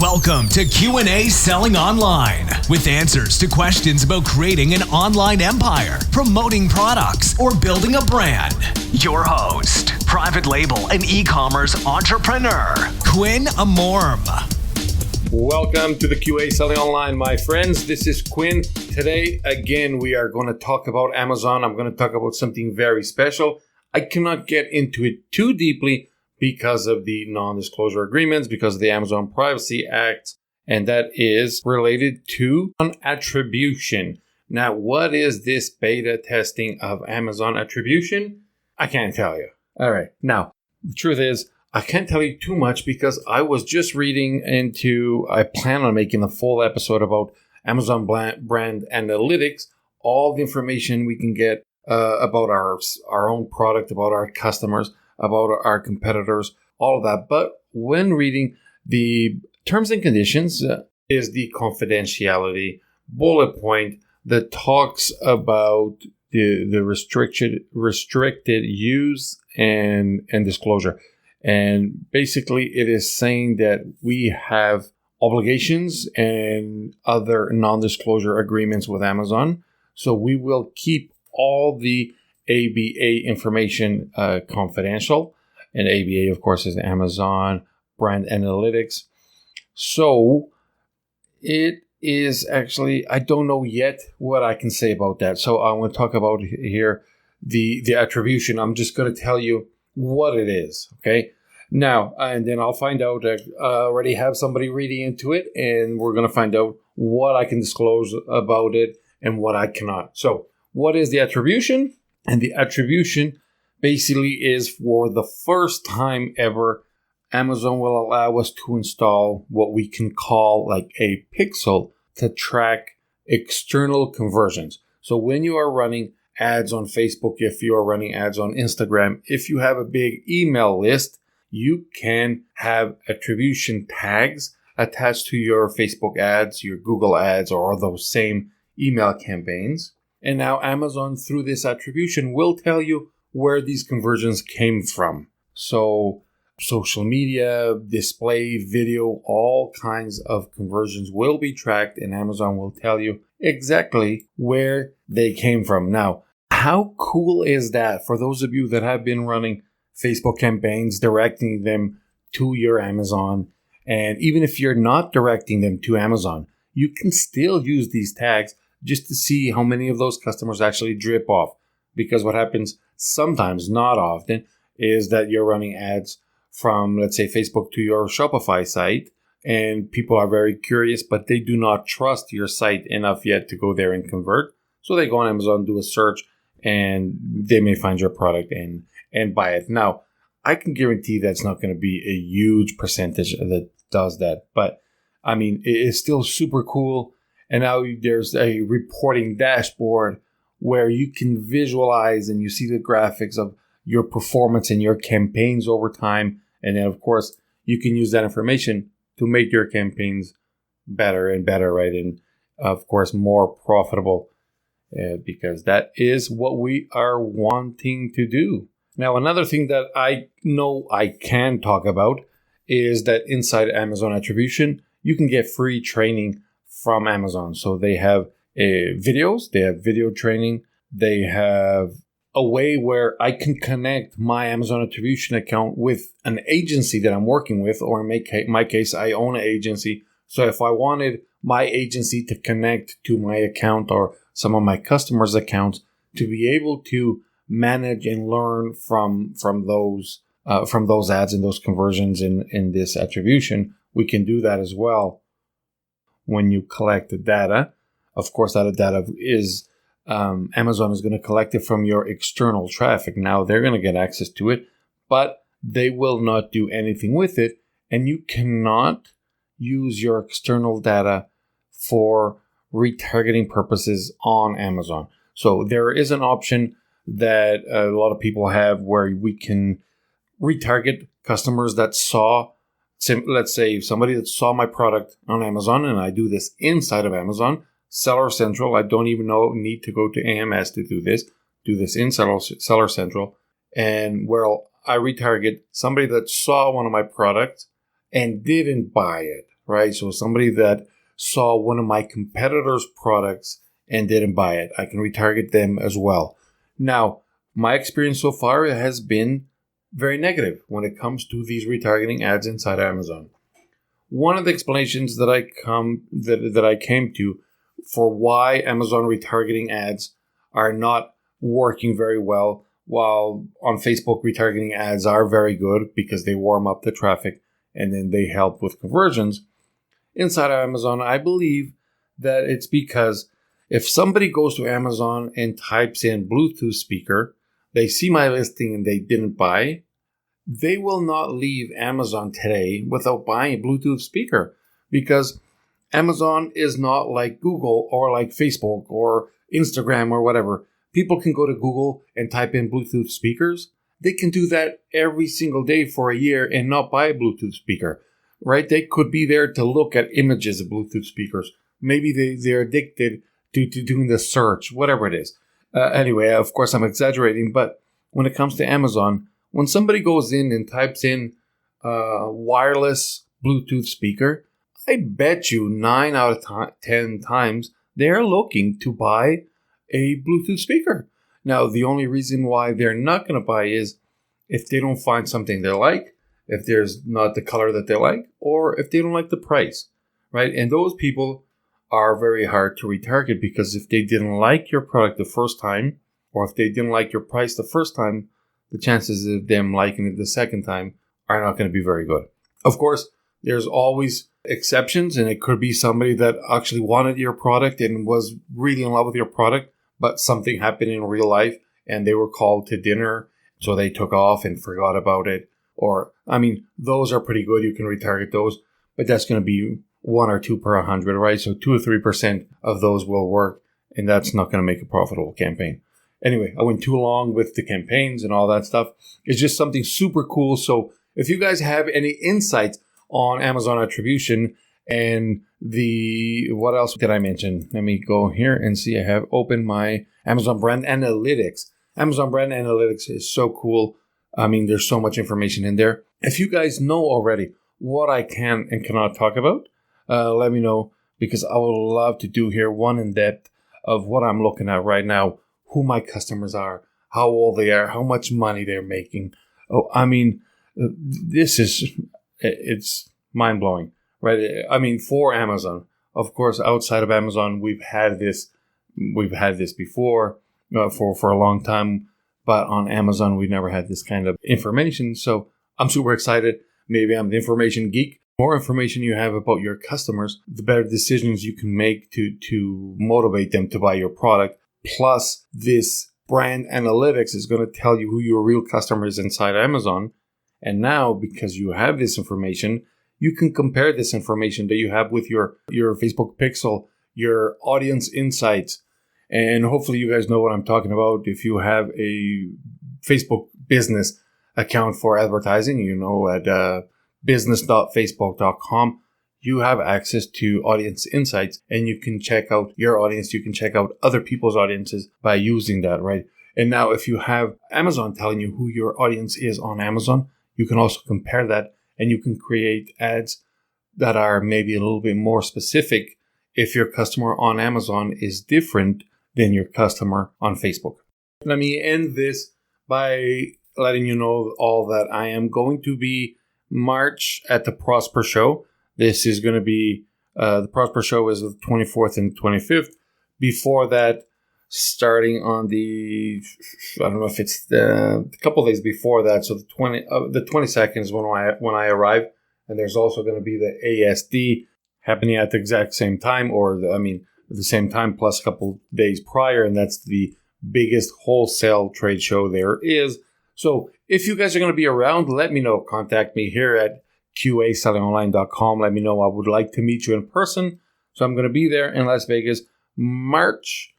Welcome to Q&A Selling Online, with answers to questions about creating an online empire, promoting products, or building a brand. Your host, private label and e-commerce entrepreneur, Quinn Amorm. Welcome to the QA Selling Online, my friends. This is Quinn. Today, again, we are going to talk about Amazon. I'm going to talk about something very special. I cannot get into it too deeply because of the non-disclosure agreements, because of the Amazon Privacy Act, and that is related to attribution. Now, what is this beta testing of Amazon attribution? I can't tell you. All right. Now, the truth is, I can't tell you too much because I was just reading I plan on making a full episode about Amazon brand analytics, all the information we can get about our own product, about our customers, about our competitors, all of that. But when reading the terms and conditions is the confidentiality bullet point that talks about the restricted use and disclosure. And basically it is saying that we have obligations and other non-disclosure agreements with Amazon. So we will keep all the ABA information confidential. And ABA, of course, is Amazon Brand Analytics. So it is actually, I don't know yet what I can say about that. So I want to talk about here the attribution. I'm just going to tell you what it is, okay? Now, and then I'll find out. I already have somebody reading into it, and we're going to find out what I can disclose about it and what I cannot. So what is the attribution? And the attribution basically is for the first time ever, Amazon will allow us to install what we can call like a pixel to track external conversions. So when you are running ads on Facebook, if you are running ads on Instagram, if you have a big email list, you can have attribution tags attached to your Facebook ads, your Google ads, or those same email campaigns. And now Amazon, through this attribution, will tell you where these conversions came from. So social media, display, video, all kinds of conversions will be tracked, and Amazon will tell you exactly where they came from. Now, how cool is that for those of you that have been running Facebook campaigns, directing them to your Amazon? And even if you're not directing them to Amazon, you can still use these tags just to see how many of those customers actually drip off. Because what happens sometimes, not often, is that you're running ads from, let's say, Facebook to your Shopify site, and people are very curious, but they do not trust your site enough yet to go there and convert. So they go on Amazon, do a search, and they may find your product and buy it. Now, I can guarantee that's not going to be a huge percentage that does that. But, I mean, it is still super cool. And now there's a reporting dashboard where you can visualize and you see the graphics of your performance and your campaigns over time. And then, of course, you can use that information to make your campaigns better and better, right? And, of course, more profitable because that is what we are wanting to do. Now, another thing that I know I can talk about is that inside Amazon Attribution, you can get free training from Amazon. So they have videos, they have video training, they have a way where I can connect my Amazon Attribution account with an agency that I'm working with, or in my case, I own an agency. So if I wanted my agency to connect to my account or some of my customers' accounts to be able to manage and learn from those ads and those conversions in this attribution, we can do that as well. When you collect the data, of course, that data is Amazon is going to collect it from your external traffic. Now they're going to get access to it, but they will not do anything with it, and you cannot use your external data for retargeting purposes on Amazon. So there is an option that a lot of people have where we can retarget customers that saw, let's say, somebody that saw my product on Amazon, and I do this inside of Amazon, Seller Central. I don't even need to go to AMS to do this. Do this in Seller Central, and where I retarget somebody that saw one of my products and didn't buy it, right? So somebody that saw one of my competitors' products and didn't buy it, I can retarget them as well. Now, my experience so far has been very negative when it comes to these retargeting ads inside Amazon. One of the explanations that I came to for why Amazon retargeting ads are not working very well, while on Facebook retargeting ads are very good because they warm up the traffic and then they help with conversions. Inside of Amazon, I believe that it's because if somebody goes to Amazon and types in Bluetooth speaker, they see my listing and they didn't buy, they will not leave Amazon today without buying a Bluetooth speaker, because Amazon is not like Google or like Facebook or Instagram or whatever. People can go to Google and type in Bluetooth speakers. They can do that every single day for a year and not buy a Bluetooth speaker, right? They could be there to look at images of Bluetooth speakers. Maybe they're addicted to doing the search, whatever it is. Anyway, of course, I'm exaggerating, but when it comes to Amazon, when somebody goes in and types in wireless Bluetooth speaker, I bet you 9 out of 10 times they're looking to buy a Bluetooth speaker. Now, the only reason why they're not going to buy is if they don't find something they like, if there's not the color that they like, or if they don't like the price, right? And those people are very hard to retarget, because if they didn't like your product the first time, or if they didn't like your price the first time, the chances of them liking it the second time are not going to be very good. Of course, there's always exceptions, and it could be somebody that actually wanted your product and was really in love with your product, but something happened in real life and they were called to dinner, so they took off and forgot about it. Or, those are pretty good. You can retarget those, but that's going to be 1 or 2 per 100, right? So 2 or 3% of those will work, and that's not going to make a profitable campaign. Anyway, I went too long with the campaigns and all that stuff. It's just something super cool. So if you guys have any insights on Amazon Attribution and what else did I mention? Let me go here and see. I have opened my Amazon Brand Analytics. Amazon Brand Analytics is so cool. There's so much information in there. If you guys know already what I can and cannot talk about, let me know, because I would love to do here one in depth of what I'm looking at right now, who my customers are, how old they are, how much money they're making. It's mind-blowing, right? For Amazon, of course, outside of Amazon, we've had this before for a long time, but on Amazon, we've never had this kind of information. So I'm super excited. Maybe I'm the information geek. The more information you have about your customers, the better decisions you can make to motivate them to buy your product. Plus, this brand analytics is going to tell you who your real customer is inside Amazon. And now, because you have this information, you can compare this information that you have with your Facebook pixel, your audience insights. And hopefully you guys know what I'm talking about. If you have a Facebook business account for advertising, at business.facebook.com, you have access to audience insights, and you can check out your audience. You can check out other people's audiences by using that, right? And now if you have Amazon telling you who your audience is on Amazon, you can also compare that, and you can create ads that are maybe a little bit more specific if your customer on Amazon is different than your customer on Facebook. Let me end this by letting you know all that I am going to be March at the Prosper Show. This is going to be, the Prosper Show is the 24th and 25th. Before that, starting on I don't know if it's a couple days before that. So the 22nd is when I arrive. And there's also going to be the ASD happening at the exact same time, at the same time plus a couple days prior. And that's the biggest wholesale trade show there is. So if you guys are going to be around, let me know. Contact me here at QASellingOnline.com. Let me know. I would like to meet you in person. So I'm going to be there in Las Vegas, March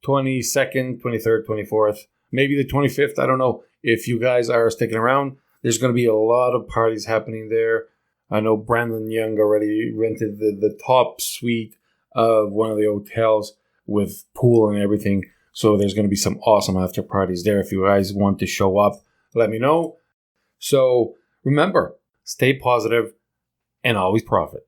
22nd, 23rd, 24th, maybe the 25th. I don't know. If you guys are sticking around, there's going to be a lot of parties happening there. I know Brandon Young already rented the top suite of one of the hotels with pool and everything. So there's going to be some awesome after parties there. If you guys want to show up, let me know. So remember, stay positive and always profit.